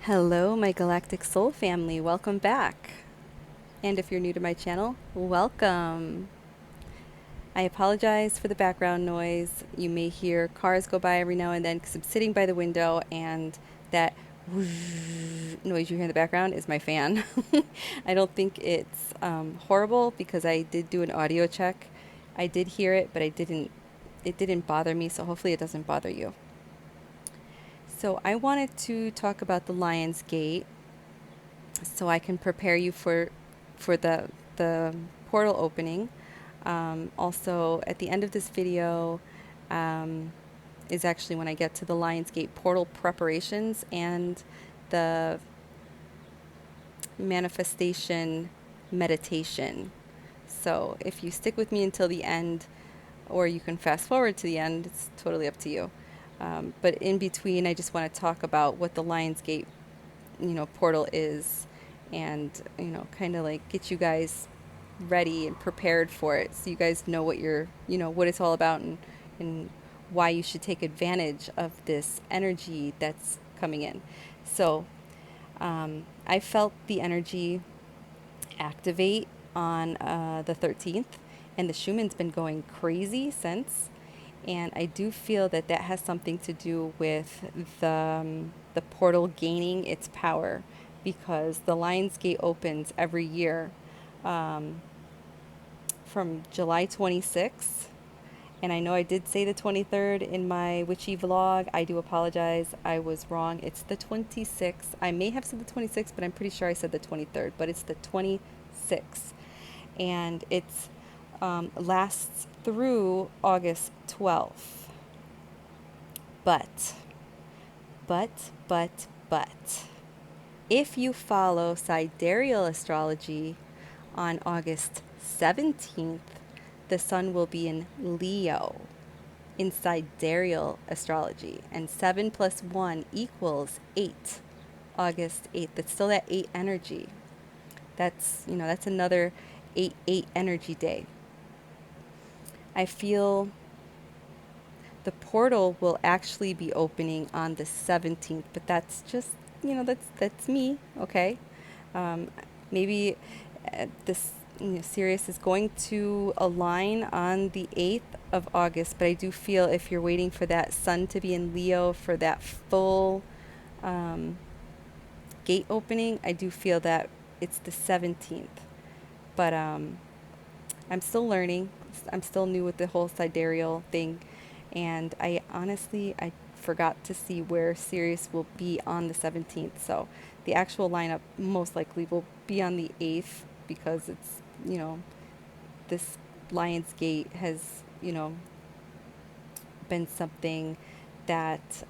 Hello, my galactic soul family. Welcome back. And if you're new to my channel, welcome. I apologize for the background noise. You may hear cars go by every now and then because I'm sitting by the window, and that whoosh noise you hear in the background is my fan. I don't think it's horrible because I did do an audio check. I did hear it, but it didn't bother me, so hopefully it doesn't bother you. So I wanted to talk about the Lion's Gate so I can prepare you for the portal opening. Also, at the end of this video is actually when I get to the Lionsgate portal preparations and the manifestation meditation. So if you stick with me until the end, or you can fast forward to the end, it's totally up to you. But in between, I just want to talk about what the Lionsgate, portal is, and kind of like get you guys ready and prepared for it, so you guys know what it's all about, and why you should take advantage of this energy that's coming in. So I felt the energy activate on the 13th, and the Schumann's been going crazy since. And I do feel that that has something to do with the portal gaining its power, because the Lion's Gate opens every year from July 26th. And I know I did say the 23rd in my witchy vlog. I do apologize. I was wrong. It's the 26th. I may have said the 26th, but I'm pretty sure I said the 23rd. But it's the 26th. And it's lasts through August 12th. But, but, if you follow sidereal astrology, on August 17th, the sun will be in Leo in sidereal astrology. And 7 plus 1 equals 8, August 8th. It's still that 8 energy. That's another 8-8 energy day. I feel the portal will actually be opening on the 17th, but that's just, that's me, okay? Maybe this Sirius is going to align on the 8th of August, but I do feel if you're waiting for that sun to be in Leo for that full gate opening, I do feel that it's the 17th. But I'm still learning. I'm still new with the whole sidereal thing, and I forgot to see where Sirius will be on the 17th. So the actual lineup most likely will be on the 8th, because it's, this Lion's Gate has, been something that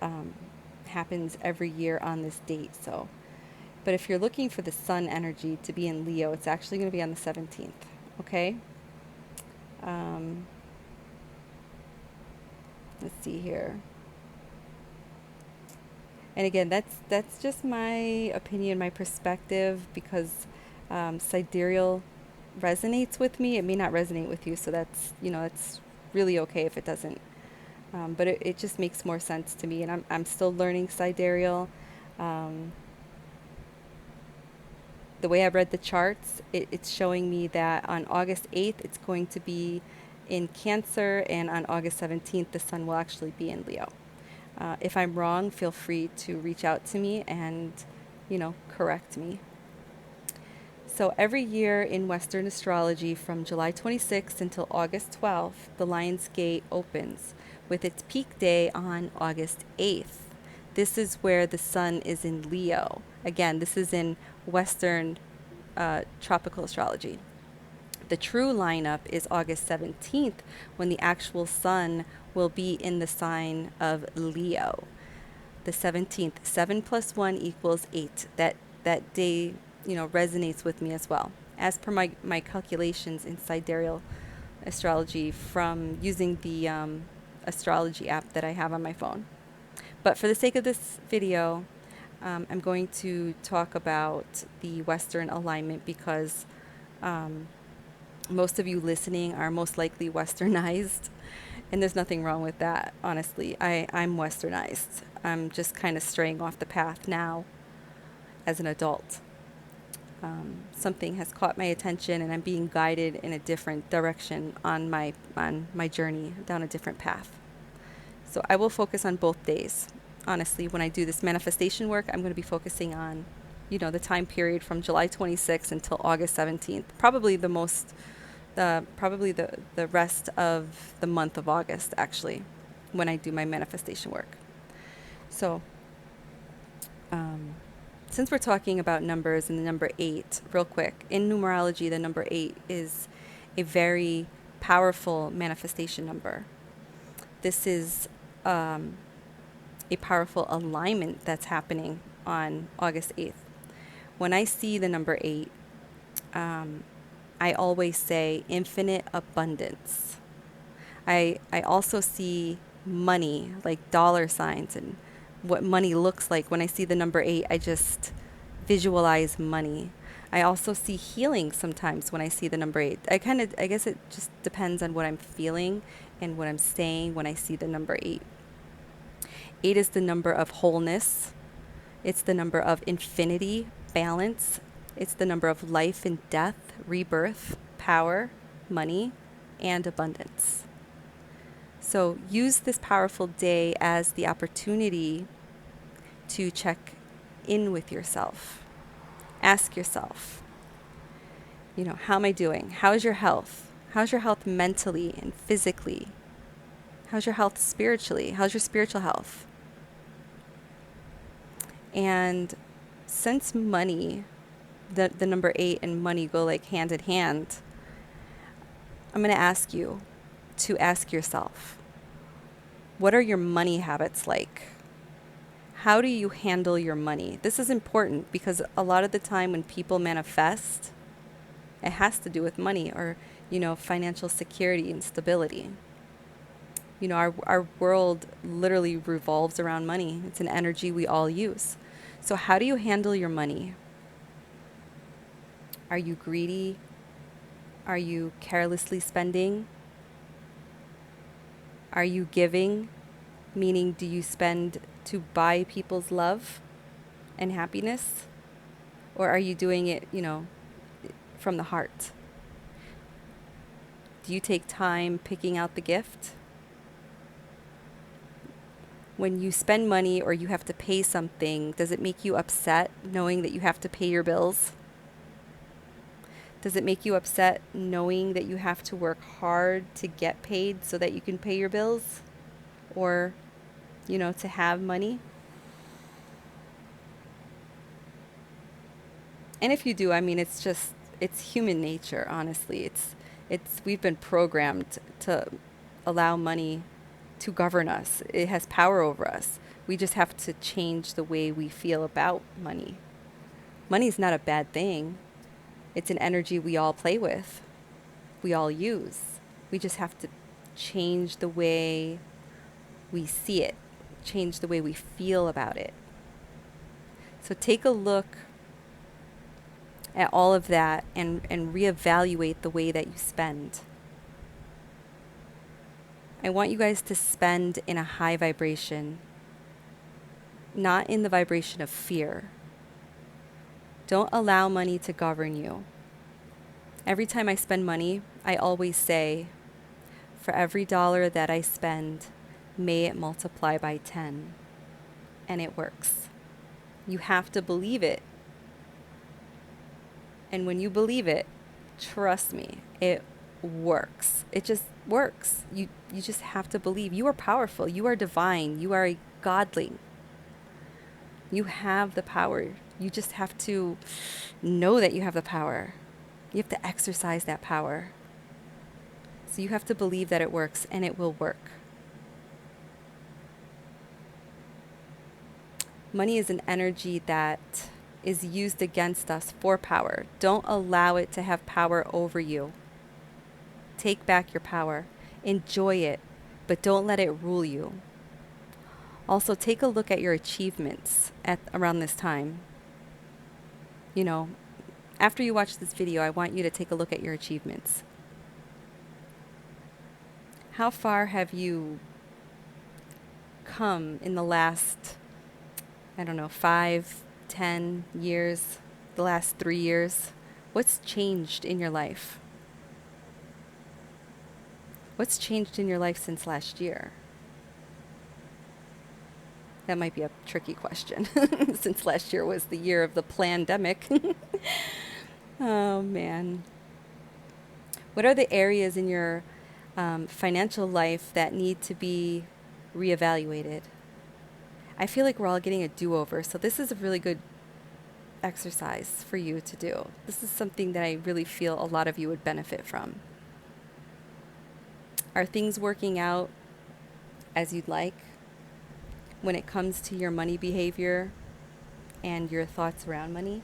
happens every year on this date. So, but if you're looking for the sun energy to be in Leo, it's actually going to be on the 17th. Okay. Let's see here. And again, that's just my opinion, my perspective, because sidereal resonates with me. It may not resonate with you, so that's really okay if it doesn't. But it just makes more sense to me, and I'm still learning sidereal. The way I read the charts, it's showing me that on August 8th, it's going to be in Cancer, and on August 17th, the sun will actually be in Leo. If I'm wrong, feel free to reach out to me and, correct me. So every year in Western astrology, from July 26th until August 12th, the Lion's Gate opens with its peak day on August 8th. This is where the sun is in Leo. Again, this is in Western tropical astrology. The true lineup is August 17th, when the actual sun will be in the sign of Leo. The 17th, 7 plus 1 equals 8. That day, resonates with me as well, as per my calculations in sidereal astrology from using the astrology app that I have on my phone. But for the sake of this video, I'm going to talk about the Western alignment, because most of you listening are most likely Westernized, and there's nothing wrong with that, honestly. I'm Westernized. I'm just kind of straying off the path now. as an adult. Something has caught my attention and I'm being guided in a different direction on my journey down a different path. So I will focus on both days. Honestly, when I do this manifestation work, I'm going to be focusing on, the time period from July 26th until August 17th. Probably the rest of the month of August, actually, when I do my manifestation work. So, since we're talking about numbers and the number 8, real quick, in numerology, the number 8 is a very powerful manifestation number. This is a powerful alignment that's happening on August 8th. When I see the number 8, I always say infinite abundance. I also see money, like dollar signs, and what money looks like. When I see the number 8, I just visualize money. I also see healing sometimes when I see the number 8. I guess it just depends on what I'm feeling and what I'm saying when I see the number 8. 8 is the number of wholeness. It's the number of infinity, balance. It's the number of life and death, rebirth, power, money, and abundance. So use this powerful day as the opportunity to check in with yourself. Ask yourself, how am I doing? How's your health? How's your health mentally and physically? How's your health spiritually? How's your spiritual health? And since money, the number 8 and money go like hand in hand, I'm going to ask you to ask yourself, what are your money habits like? How do you handle your money? This is important because a lot of the time when people manifest, it has to do with money or, financial security and stability. Our world literally revolves around money. It's an energy we all use. So how do you handle your money? Are you greedy? Are you carelessly spending? Are you giving? Meaning, do you spend to buy people's love and happiness? Or are you doing it, from the heart? Do you take time picking out the gift? When you spend money or you have to pay something, does it make you upset knowing that you have to pay your bills? Does it make you upset knowing that you have to work hard to get paid so that you can pay your bills? Or, to have money? And if you do, it's human nature, honestly. We've been programmed to allow money to govern us. It has power over us. We just have to change the way we feel about money. Money is not a bad thing. It's an energy we all play with. We all use. We just have to change the way we see it, change the way we feel about it. So take a look at all of that and reevaluate the way that you spend. I want you guys to spend in a high vibration, not in the vibration of fear. Don't allow money to govern you. Every time I spend money, I always say, for every dollar that I spend, may it multiply by 10. And it works. You have to believe it. And when you believe it, trust me, it works. It just works. You just have to believe. You are powerful. You are divine. You are a godling. You have the power. You just have to know that you have the power. You have to exercise that power. So you have to believe that it works, and it will work. Money is an energy that is used against us for power. Don't allow it to have power over you. Take back your power. Enjoy it, but don't let it rule you. Also, take a look at your achievements around this time. After you watch this video, I want you to take a look at your achievements. How far have you come in the last, 5 10 years, the last 3 years? What's changed in your life? What's changed in your life since last year? That might be a tricky question since last year was the year of the pandemic. Oh, man. What are the areas in your financial life that need to be reevaluated? I feel like we're all getting a do-over, so this is a really good exercise for you to do. This is something that I really feel a lot of you would benefit from. Are things working out as you'd like when it comes to your money behavior and your thoughts around money?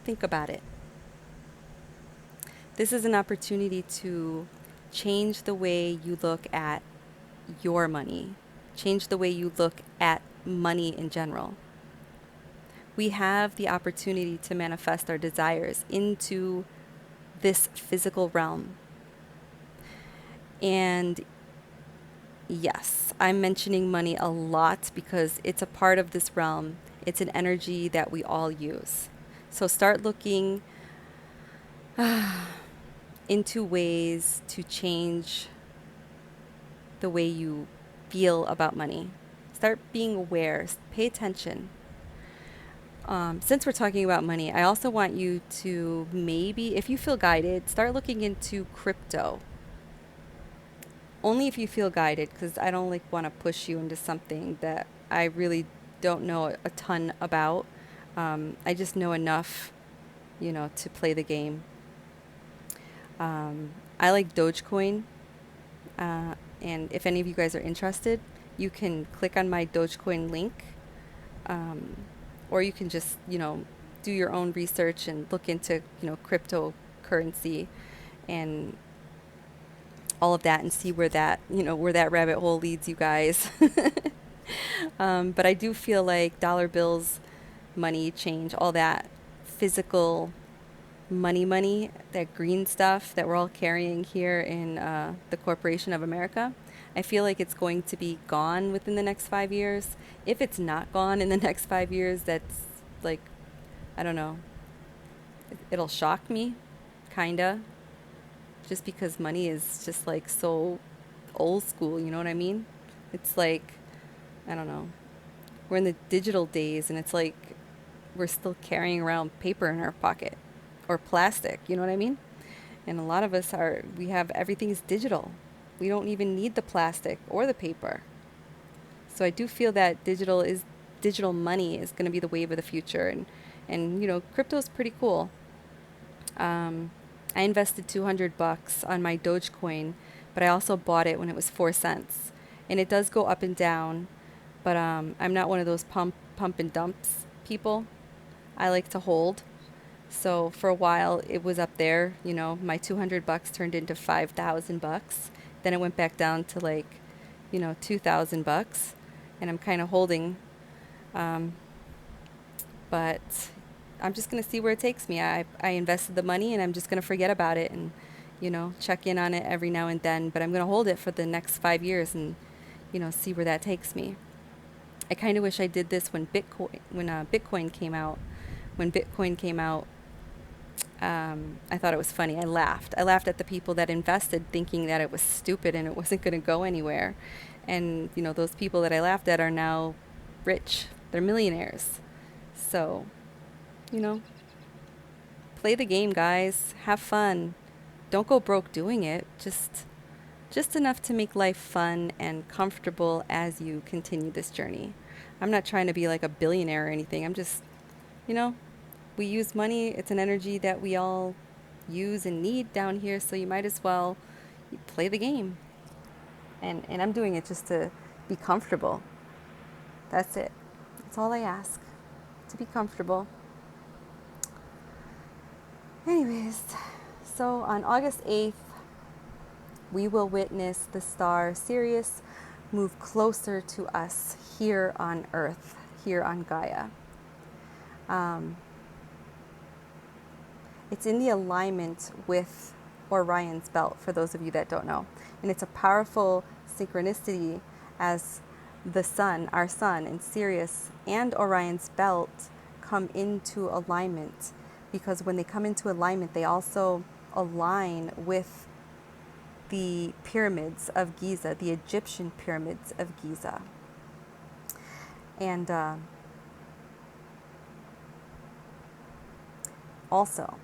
Think about it. This is an opportunity to change the way you look at your money, change the way you look at money in general. We have the opportunity to manifest our desires into this physical realm. And yes, I'm mentioning money a lot because it's a part of this realm. It's an energy that we all use. So start looking into ways to change the way you feel about money. Start being aware. Pay attention. Since we're talking about money, I also want you to maybe, if you feel guided, start looking into crypto. Only if you feel guided, because I don't want to push you into something that I really don't know a ton about. I just know enough, to play the game. I like Dogecoin. And if any of you guys are interested, you can click on my Dogecoin link. Or you can just, do your own research and look into, cryptocurrency and all of that and see where that rabbit hole leads you guys. But I do feel like dollar bills, money, change, all that physical money, that green stuff that we're all carrying here in the Corporation of America, I feel like it's going to be gone within the next 5 years. If it's not gone in the next 5 years, that's I don't know. It'll shock me, kinda, just because money is just so old school, you know what I mean? It's I don't know. We're in the digital days and it's we're still carrying around paper in our pocket or plastic, you know what I mean? And a lot of us we have everything's digital. We don't even need the plastic or the paper. So I do feel that digital money is going to be the wave of the future. And crypto is pretty cool. I invested $200 on my Dogecoin, but I also bought it when it was 4 cents. And it does go up and down, but I'm not one of those pump and dumps people. I like to hold. So for a while it was up there, my $200 turned into $5,000. Then it went back down to $2,000, and I'm kind of holding. But I'm just going to see where it takes me. I invested the money and I'm just going to forget about it and, check in on it every now and then. But I'm going to hold it for the next 5 years and, see where that takes me. I kind of wish I did this when Bitcoin came out. When Bitcoin came out, I thought it was funny. I laughed at the people that invested thinking that it was stupid and it wasn't going to go anywhere. And, those people that I laughed at are now rich. They're millionaires. So, play the game, guys. Have fun. Don't go broke doing it. Just enough to make life fun and comfortable as you continue this journey. I'm not trying to be like a billionaire or anything. I'm just, we use money. It's an energy that we all use and need down here. So you might as well play the game. And I'm doing it just to be comfortable. That's it. That's all I ask. To be comfortable. Anyways, so on August 8th, we will witness the star Sirius move closer to us here on Earth, here on Gaia. It's in the alignment with Orion's belt, for those of you that don't know. And it's a powerful synchronicity as the sun, our sun, and Sirius and Orion's belt come into alignment, because when they come into alignment, they also align with the pyramids of Giza, the Egyptian pyramids of Giza. And also,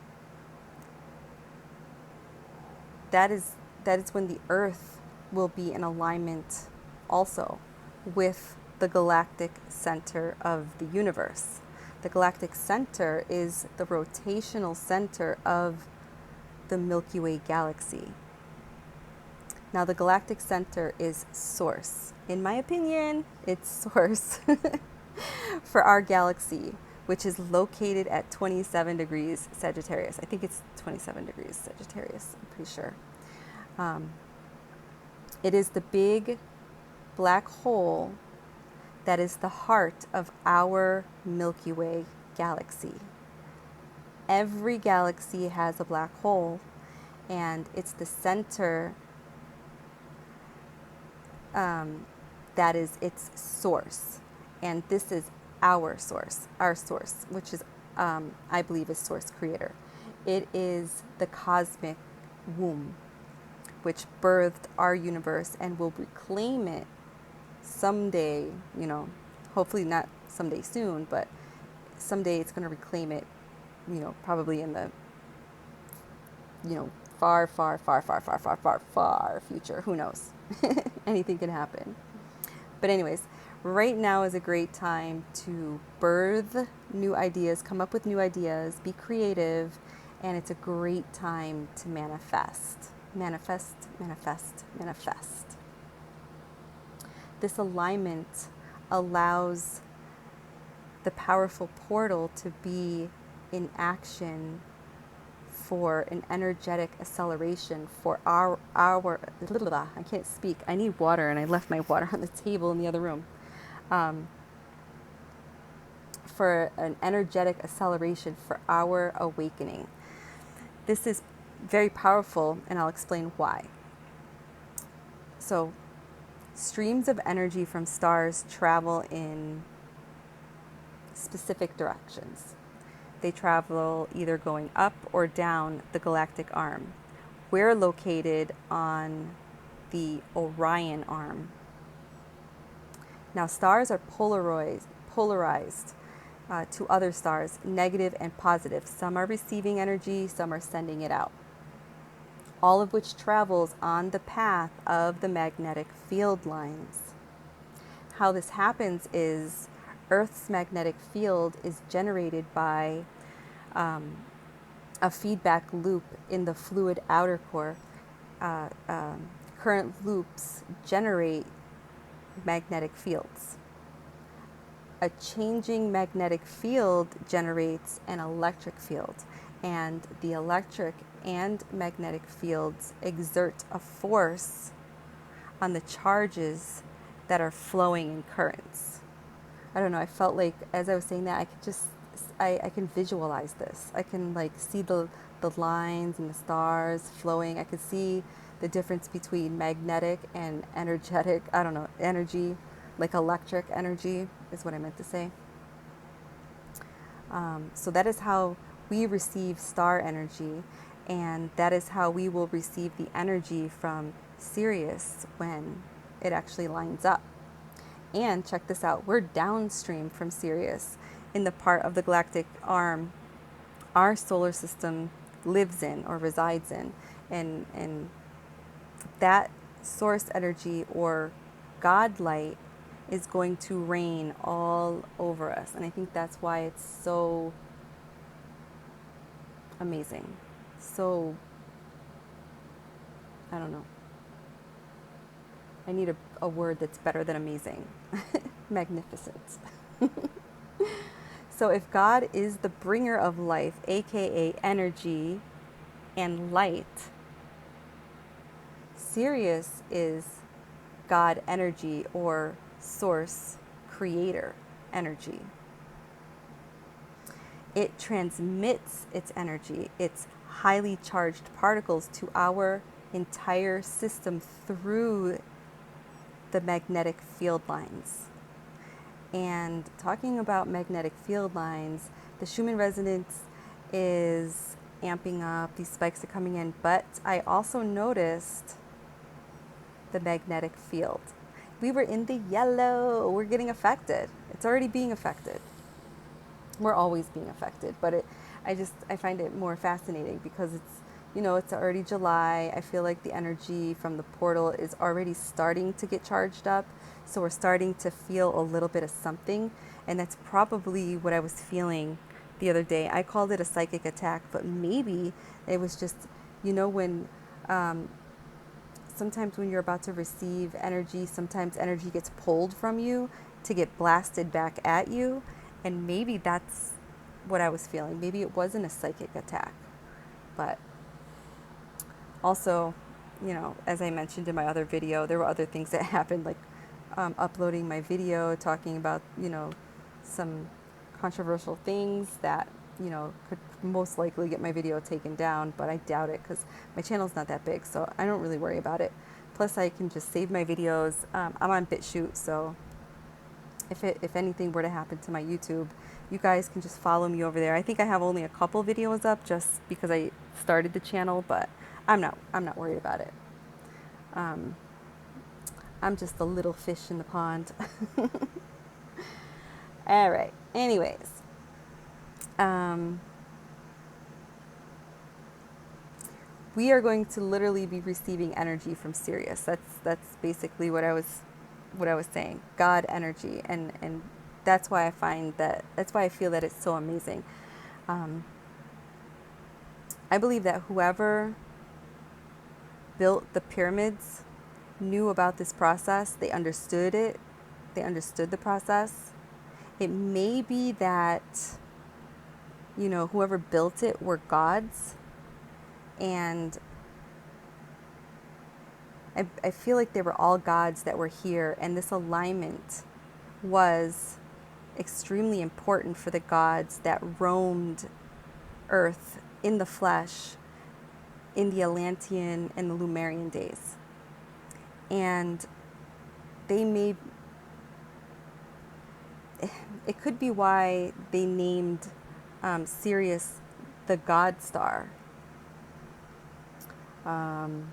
that is when the Earth will be in alignment also with the galactic center of the universe. The galactic center is the rotational center of the Milky Way galaxy. Now, the galactic center is source. In my opinion, it's source for our galaxy, which is located at 27 degrees Sagittarius. I think it's 27 degrees Sagittarius, I'm pretty sure. It is the big black hole that is the heart of our Milky Way galaxy. Every galaxy has a black hole, and it's the center that is its source. And this is our source, which is, I believe, is Source Creator. It is the cosmic womb, which birthed our universe and will reclaim it someday, hopefully not someday soon, but someday it's going to reclaim it, probably in the, far, far, far, far, far, far, far, far future. Who knows? Anything can happen. But anyways, right now is a great time to birth new ideas, come up with new ideas, be creative, and it's a great time to manifest. Manifest, manifest, manifest. This alignment allows the powerful portal to be in action for an energetic acceleration for our I can't speak. I need water, and I left my water on the table in the other room. For an energetic acceleration for our awakening. This is very powerful, and I'll explain why. So, streams of energy from stars travel in specific directions. They travel either going up or down the galactic arm. We're located on the Orion arm. Now, stars are polarized to other stars, negative and positive. Some are receiving energy, some are sending it out. All of which travels on the path of the magnetic field lines. How this happens is Earth's magnetic field is generated by a feedback loop in the fluid outer core. Current loops generate magnetic fields. A changing magnetic field generates an electric field, and the electric and magnetic fields exert a force on the charges that are flowing in currents. I don't know, I felt like as I was saying that, I can visualize this. I can see the lines and the stars flowing. I could see the difference between magnetic and energetic, energy, like electric energy is what I meant to say. So that is how we receive star energy, and that is how we will receive the energy from Sirius when it actually lines up. And check this out, we're downstream from Sirius in the part of the galactic arm our solar system lives in or resides in. And that source energy or God light is going to reign all over us. And I think that's why it's so amazing. So, I don't know. I need a word that's better than amazing. Magnificent. So if God is the bringer of life, aka energy and light, Sirius is God energy or source creator energy. It transmits its energy, its highly charged particles, to our entire system through the magnetic field lines. And talking about magnetic field lines, the Schumann resonance is amping up, these spikes are coming in, but I also noticed the magnetic field. We were in the yellow, we're getting affected. It's already being affected. We're always being affected, but I find it more fascinating because it's already July. I feel like the energy from the portal is already starting to get charged up. So we're starting to feel a little bit of something. And that's probably what I was feeling the other day. I called it a psychic attack, but maybe it was just, when sometimes when you're about to receive energy, sometimes energy gets pulled from you to get blasted back at you. And maybe that's what I was feeling. Maybe it wasn't a psychic attack. But also, as I mentioned in my other video, there were other things that happened, like uploading my video, talking about, some controversial things that, could most likely get my video taken down, but I doubt it because my channel's not that big, so I don't really worry about it. Plus, I can just save my videos. I'm on BitChute, so if anything were to happen to my YouTube, you guys can just follow me over there. I think I have only a couple videos up just because I started the channel, but I'm not worried about it. I'm just a little fish in the pond. All right. Anyways, we are going to literally be receiving energy from Sirius. That's basically what I was saying. God energy, and that's why I feel that it's so amazing. I believe that whoever built the pyramids knew about this process. They understood it. They understood the process. It may be that, whoever built it were gods. And I feel like they were all gods that were here. And this alignment was extremely important for the gods that roamed Earth in the flesh in the Atlantean and the Lemurian days. And it could be why they named Sirius the God Star. The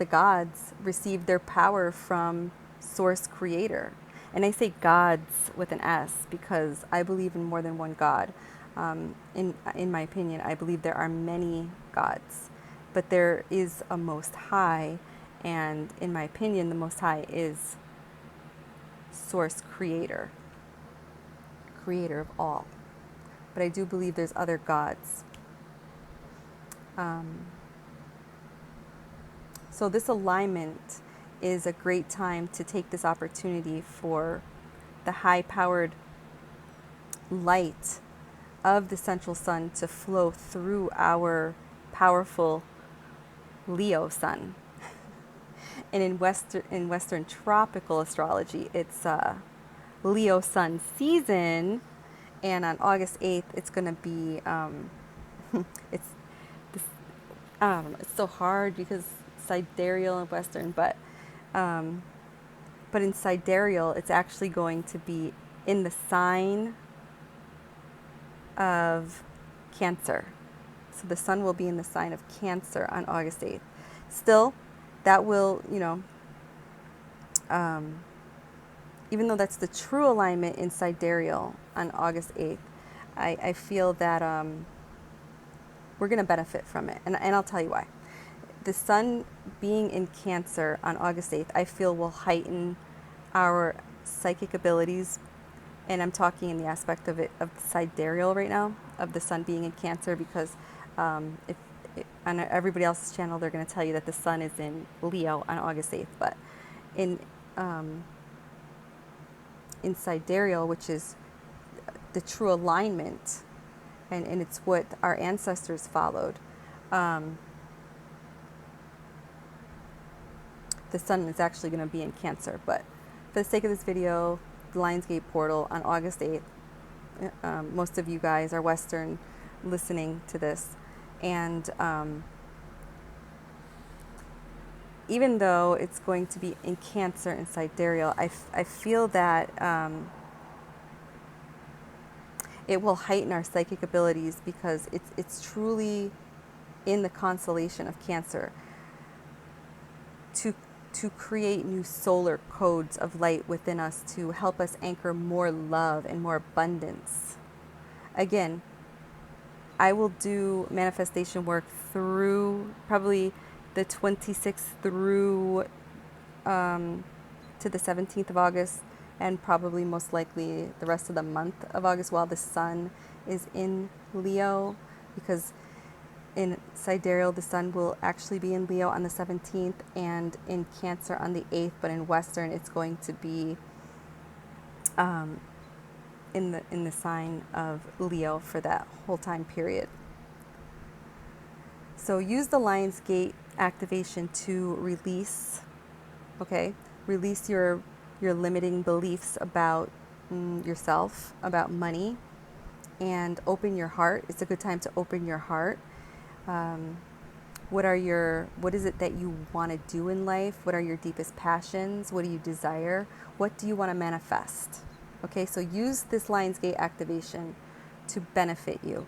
gods received their power from Source Creator. And I say gods with an S because I believe in more than one God. In my opinion, I believe there are many gods, but there is a Most High, and in my opinion, the Most High is Source Creator, creator of all. But I do believe there's other gods. So this alignment is a great time to take this opportunity for the high-powered light of the central sun to flow through our powerful Leo sun. And in Western tropical astrology, it's Leo sun season, and on August 8th, it's going to be it's this. I don't know. It's so hard because sidereal and Western, but in sidereal, it's actually going to be in the sign of Cancer. So the sun will be in the sign of Cancer on August 8th. Still, that will, even though that's the true alignment in sidereal on August 8th, I feel that we're going to benefit from it. And I'll tell you why. The sun being in Cancer on August 8th, I feel will heighten our psychic abilities. And I'm talking in the aspect of sidereal right now, of the sun being in Cancer, because on everybody else's channel, they're going to tell you that the sun is in Leo on August 8th. But in sidereal, which is the true alignment, and it's what our ancestors followed, the sun is actually going to be in Cancer. But for the sake of this video, the Lionsgate portal on August 8th, most of you guys are Western listening to this, and even though it's going to be in Cancer and sidereal, I feel that it will heighten our psychic abilities because it's truly in the constellation of Cancer to create new solar codes of light within us to help us anchor more love and more abundance. Again, I will do manifestation work through probably the 26th through to the 17th of August, and probably most likely the rest of the month of August while the sun is in Leo, because in sidereal the sun will actually be in Leo on the 17th and in Cancer on the 8th, but in Western it's going to be in the sign of Leo for that whole time period. So use the Lion's Gate activation to release, okay? Release your limiting beliefs about yourself, about money, and open your heart. It's a good time to open your heart. What is it that you want to do in life? What are your deepest passions? What do you desire? What do you want to manifest? Okay, so use this Lion's Gate activation to benefit you.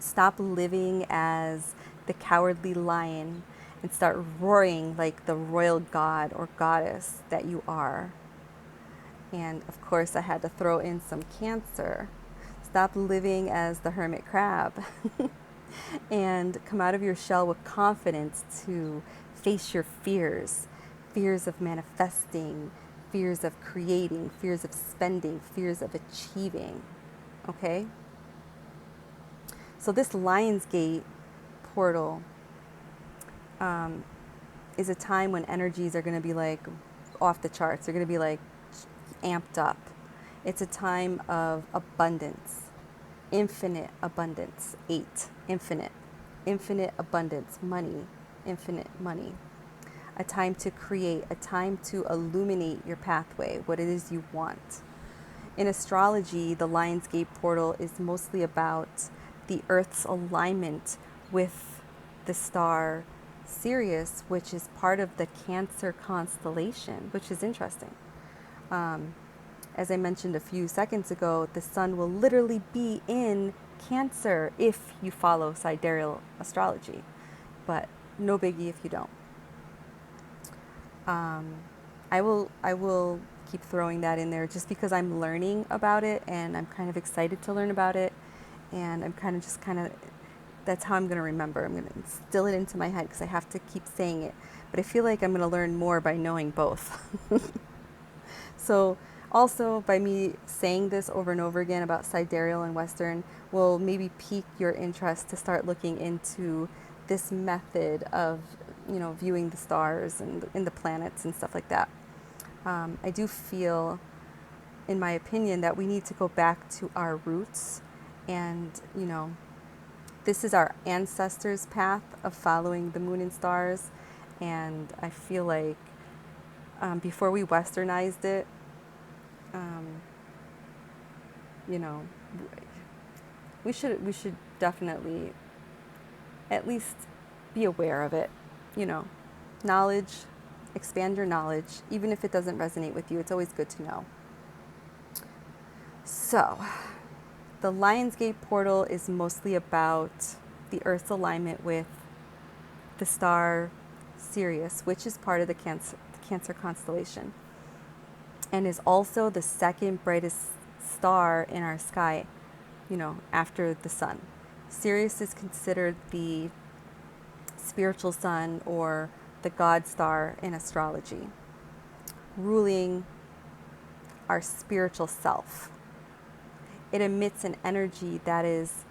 Stop living as the cowardly lion and start roaring like the royal god or goddess that you are. And of course, I had to throw in some Cancer. Stop living as the hermit crab and come out of your shell with confidence to face your fears, fears of manifesting, fears of creating, fears of spending, fears of achieving. Okay? So this Lion's Gate portal is a time when energies are going to be like off the charts. They're going to be like amped up. It's a time of abundance, infinite abundance. 8, infinite abundance, money, infinite money. A time to create, a time to illuminate your pathway, what it is you want. In astrology, the Lion's Gate portal is mostly about the Earth's alignment with the star Sirius, which is part of the Cancer constellation, which is interesting. As I mentioned a few seconds ago, the sun will literally be in Cancer if you follow sidereal astrology, but no biggie if you don't. I will keep throwing that in there just because I'm learning about it and I'm kind of excited to learn about it, and I'm kind of that's how I'm going to remember. I'm going to instill it into my head because I have to keep saying it, but I feel like I'm going to learn more by knowing both. So also by me saying this over and over again about sidereal and Western will maybe pique your interest to start looking into this method of, viewing the stars and the planets and stuff like that. I do feel, in my opinion, that we need to go back to our roots, and this is our ancestors' path of following the moon and stars, and I feel like before we westernized it, we should definitely at least be aware of it. Knowledge, expand your knowledge, even if it doesn't resonate with you. It's always good to know. So, the Lion's Gate portal is mostly about the Earth's alignment with the star Sirius, which is part of the Cancer constellation, and is also the second brightest star in our sky, after the sun. Sirius is considered the spiritual sun or the God star in astrology, ruling our spiritual self. It emits an energy that is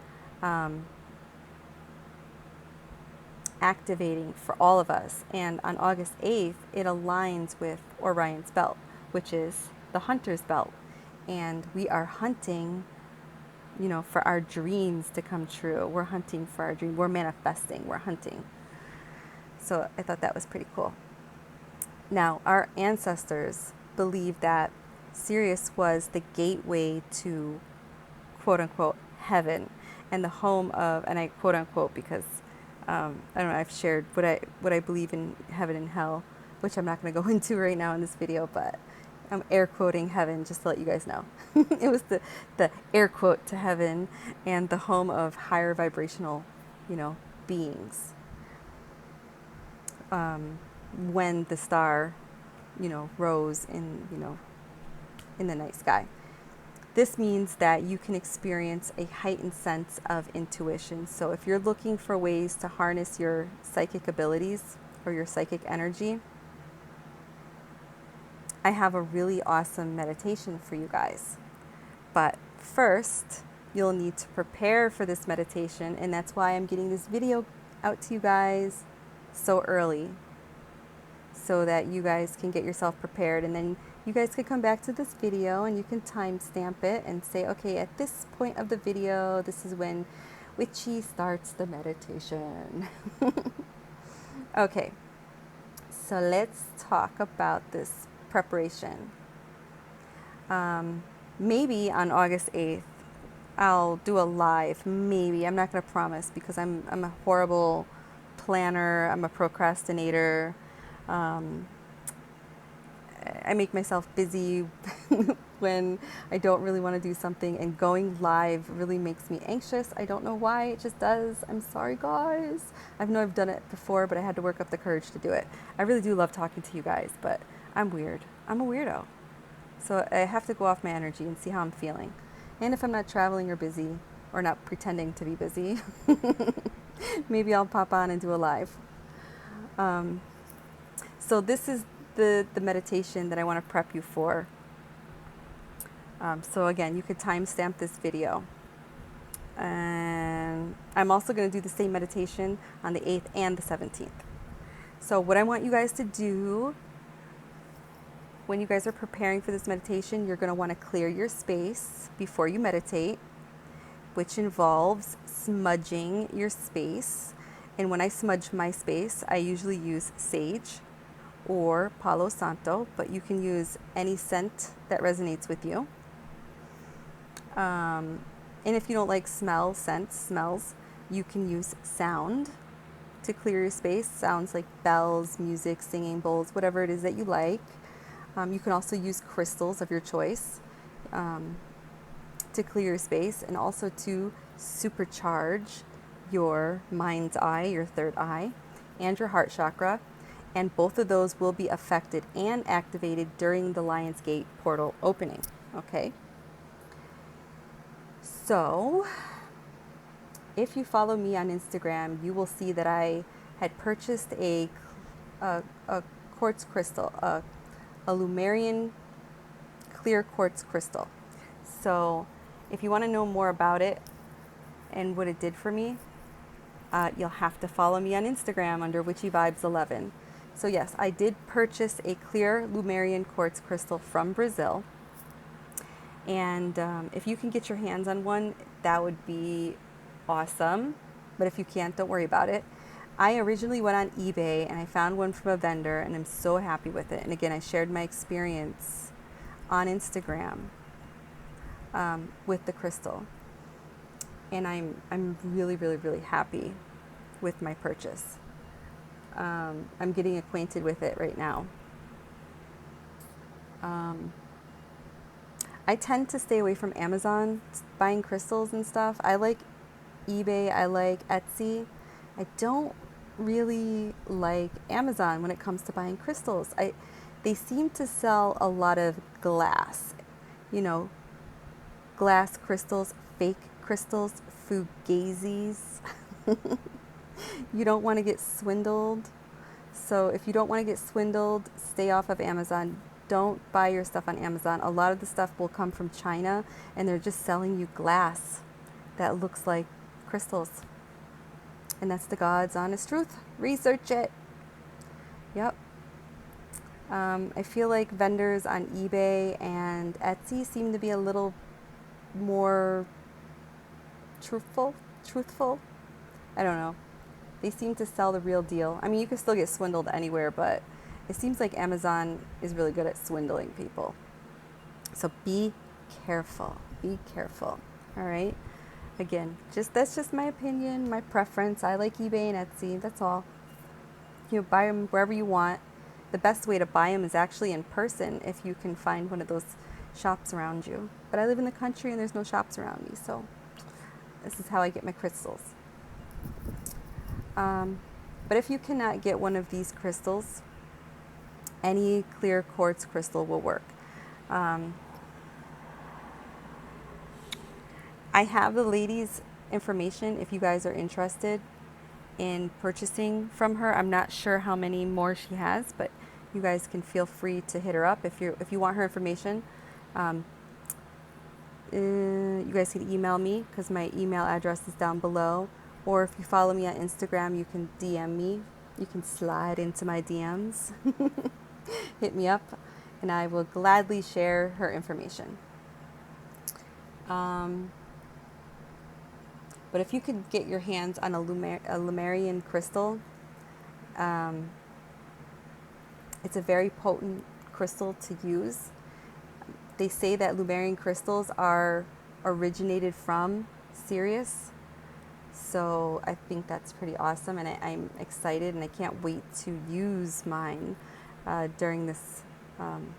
activating for all of us. And on August 8th, it aligns with Orion's belt, which is the hunter's belt. And we are hunting, for our dreams to come true. We're hunting for our dream. We're manifesting. We're hunting. So I thought that was pretty cool. Now, our ancestors believed that Sirius was the gateway to quote unquote heaven and the home of, and I quote unquote because I don't know, I've shared what I believe in heaven and hell, which I'm not going to go into right now in this video, but I'm air quoting heaven just to let you guys know. It was the air quote to heaven and the home of higher vibrational, beings. When the star, rose in the night sky. This means that you can experience a heightened sense of intuition. So if you're looking for ways to harness your psychic abilities or your psychic energy, I have a really awesome meditation for you guys. But first, you'll need to prepare for this meditation, and that's why I'm getting this video out to you guys so early, so that you guys can get yourself prepared, and then you guys could come back to this video and you can timestamp it and say, okay, at this point of the video, this is when Witchy starts the meditation. Okay, so let's talk about this preparation. Maybe on August 8th, I'll do a live. Maybe. I'm not going to promise because I'm a horrible planner. I'm a procrastinator. I make myself busy when I don't really want to do something, and going live really makes me anxious. I don't know why, it just does. I'm sorry, guys. I know I've done it before, but I had to work up the courage to do it. I really do love talking to you guys, but I'm weird. I'm a weirdo. So I have to go off my energy and see how I'm feeling. And if I'm not traveling or busy, or not pretending to be busy, maybe I'll pop on and do a live. So this is the meditation that I want to prep you for. So again, you could timestamp this video. And I'm also going to do the same meditation on the 8th and the 17th. So what I want you guys to do when you guys are preparing for this meditation, you're going to want to clear your space before you meditate, which involves smudging your space. And when I smudge my space, I usually use sage or Palo Santo, but you can use any scent that resonates with you. And if you don't like smells, you can use sound to clear your space. Sounds like bells, music, singing bowls, whatever it is that you like. You can also use crystals of your choice to clear your space, and also to supercharge your mind's eye, your third eye, and your heart chakra. And both of those will be affected and activated during the Lion's Gate portal opening. Okay? So, if you follow me on Instagram, you will see that I had purchased a quartz crystal, a Lumerian clear quartz crystal. So, if you want to know more about it and what it did for me, you'll have to follow me on Instagram under Witchy Vibes 11. So yes, I did purchase a clear Lumerian quartz crystal from Brazil. And if you can get your hands on one, that would be awesome. But if you can't, don't worry about it. I originally went on eBay and I found one from a vendor, and I'm so happy with it. And again, I shared my experience on Instagram with the crystal. And I'm really, really, really happy with my purchase. I'm getting acquainted with it right now. I tend to stay away from Amazon buying crystals and stuff. I like eBay, I like Etsy. I don't really like Amazon when it comes to buying crystals. They seem to sell a lot of glass, glass crystals, fake crystals, fugazis. You don't want to get swindled. So if you don't want to get swindled, stay off of Amazon. Don't buy your stuff on Amazon. A lot of the stuff will come from China, and they're just selling you glass that looks like crystals. And that's the God's honest truth. Research it. Yep. I feel like vendors on eBay and Etsy seem to be a little more truthful. I don't know. They seem to sell the real deal. I mean, you can still get swindled anywhere, but it seems like Amazon is really good at swindling people. So be careful. Be careful. All right. Again, that's just my opinion, my preference. I like eBay and Etsy. That's all. You know, buy them wherever you want. The best way to buy them is actually in person if you can find one of those shops around you. But I live in the country and there's no shops around me, so this is how I get my crystals. But if you cannot get one of these crystals, any clear quartz crystal will work. I have the lady's information if you guys are interested in purchasing from her. I'm not sure how many more she has, but you guys can feel free to hit her up if you want her information. You guys can email me because my email address is down below, or if you follow me on Instagram, you can DM me. You can slide into my DMs, hit me up, and I will gladly share her information. But if you could get your hands on a Lemurian crystal, it's a very potent crystal to use. They say that Lemurian crystals are originated from Sirius. So I think that's pretty awesome, and I'm excited, and I can't wait to use mine during this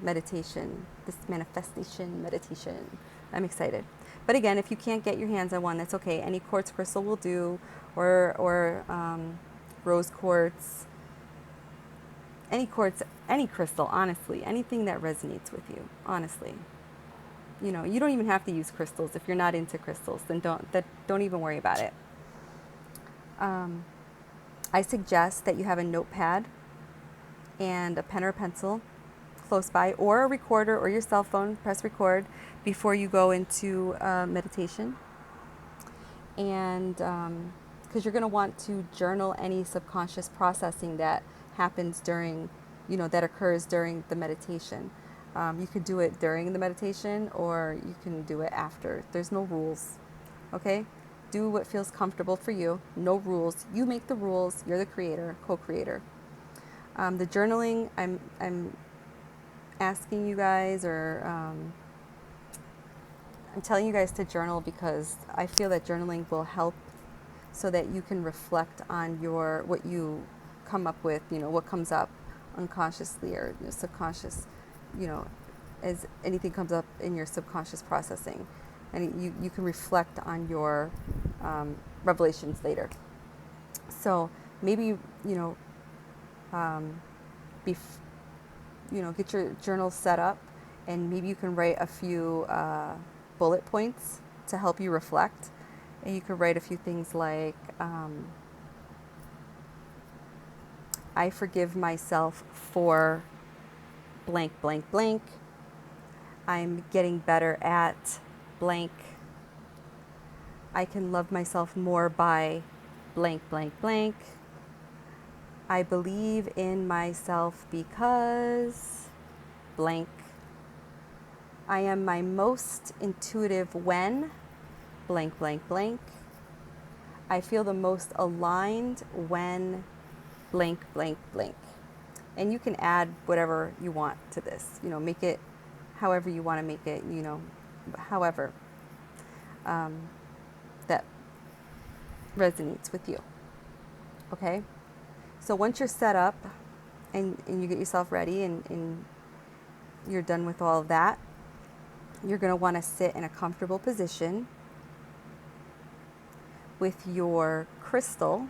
meditation, this manifestation meditation. I'm excited. But again, if you can't get your hands on one, that's okay. Any quartz crystal will do, or rose quartz, any quartz, any crystal, honestly, anything that resonates with you, honestly. You know, you don't even have to use crystals. If you're not into crystals, then don't even worry about it. I suggest that you have a notepad and a pen or a pencil close by, or a recorder or your cell phone. Press record before you go into meditation. And because you're going to want to journal any subconscious processing that happens during, that occurs during the meditation. You could do it during the meditation, or you can do it after. There's no rules, okay? Do what feels comfortable for you. No rules. You make the rules. You're the creator, co-creator. The journaling, I'm asking you guys, or I'm telling you guys to journal because I feel that journaling will help so that you can reflect on what you come up with, what comes up unconsciously or subconscious, as anything comes up in your subconscious processing. And you can reflect on your revelations later. So maybe, get your journal set up, and maybe you can write a few bullet points to help you reflect. And you could write a few things like, I forgive myself for blank, blank, blank. I'm getting better at blank. I can love myself more by blank, blank, blank. I believe in myself because blank. I am my most intuitive when blank, blank, blank. I feel the most aligned when blank, blank, blank. And you can add whatever you want to this. Make it however you want to make it, however that resonates with you. Okay? So once you're set up and you get yourself ready and you're done with all of that, you're going to want to sit in a comfortable position with your crystal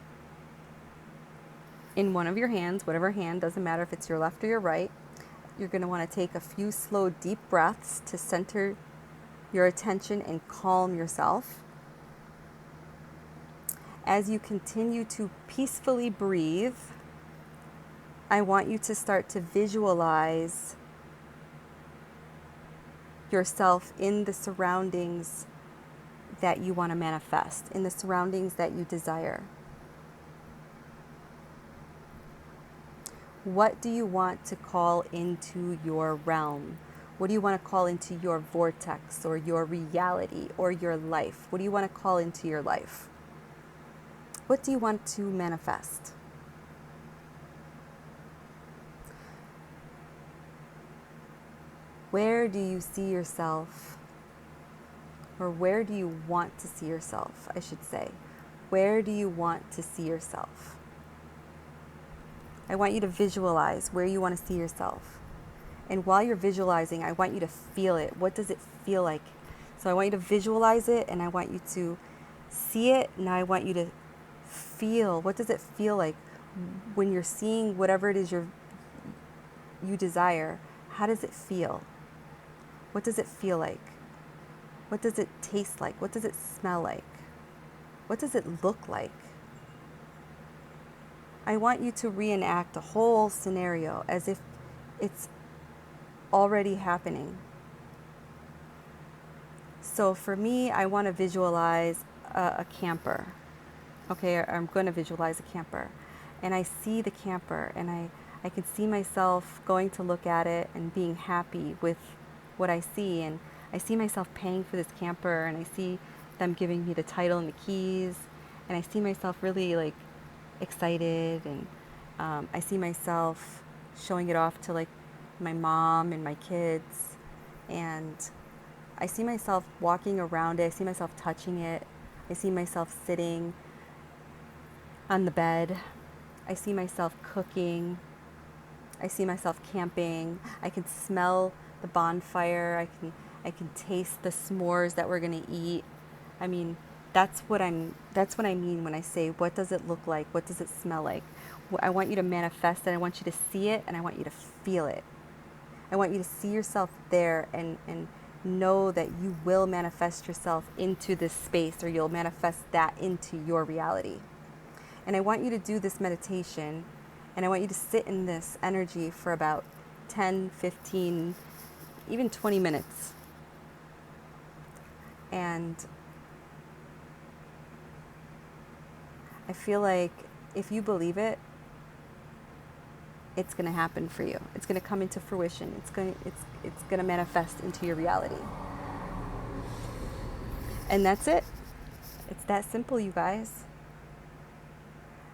in one of your hands, whatever hand, doesn't matter if it's your left or your right. You're going to want to take a few slow, deep breaths to center your attention and calm yourself. As you continue to peacefully breathe, I want you to start to visualize yourself in the surroundings that you want to manifest, in the surroundings that you desire. What do you want to call into your realm? What do you want to call into your vortex or your reality or your life? What do you want to call into your life? What do you want to manifest? Where do you see yourself Or where do you want to see yourself, I should say. Where do you want to see yourself? I want you to visualize where you want to see yourself. And while you're visualizing, I want you to feel it. What does it feel like? So I want you to visualize it, and I want you to see it. Now I want you to feel. What does it feel like when you're seeing whatever it is you desire? How does it feel? What does it feel like? What does it taste like? What does it smell like? What does it look like? I want you to reenact a whole scenario as if it's already happening. So for me, I want to visualize a camper. Okay, I'm going to visualize a camper. And I see the camper, and I can see myself going to look at it and being happy with what I see. And I see myself paying for this camper, and I see them giving me the title and the keys. And I see myself really like excited, and I see myself showing it off to like my mom and my kids. And I see myself walking around it. I see myself touching it. I see myself sitting on the bed. I see myself cooking. I see myself camping. I can smell the bonfire. I can taste the s'mores that we're going to eat. I mean, that's what I mean when I say, what does it look like? What does it smell like? I want you to manifest it. I want you to see it, and I want you to feel it. I want you to see yourself there, and know that you will manifest yourself into this space, or you'll manifest that into your reality. And I want you to do this meditation, and I want you to sit in this energy for about 10, 15, even 20 minutes. And I feel like if you believe it, it's going to happen for you. It's going to come into fruition. It's going to manifest into your reality. And that's it. It's that simple, you guys.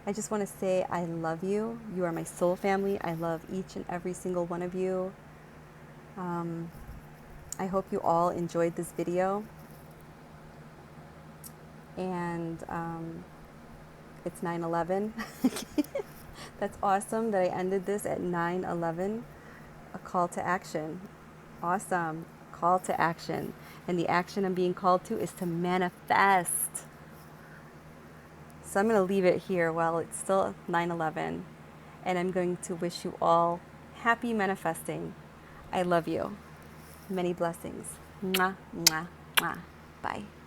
I just want to say I love you. You are my soul family. I love each and every single one of you. I hope you all enjoyed this video. And it's 9/11. That's awesome that I ended this at 9/11. A call to action. Awesome. Call to action. And the action I'm being called to is to manifest. So I'm going to leave it here while it's still 9/11. And I'm going to wish you all happy manifesting. I love you. Many blessings. Mwah, mwah, mwah. Bye.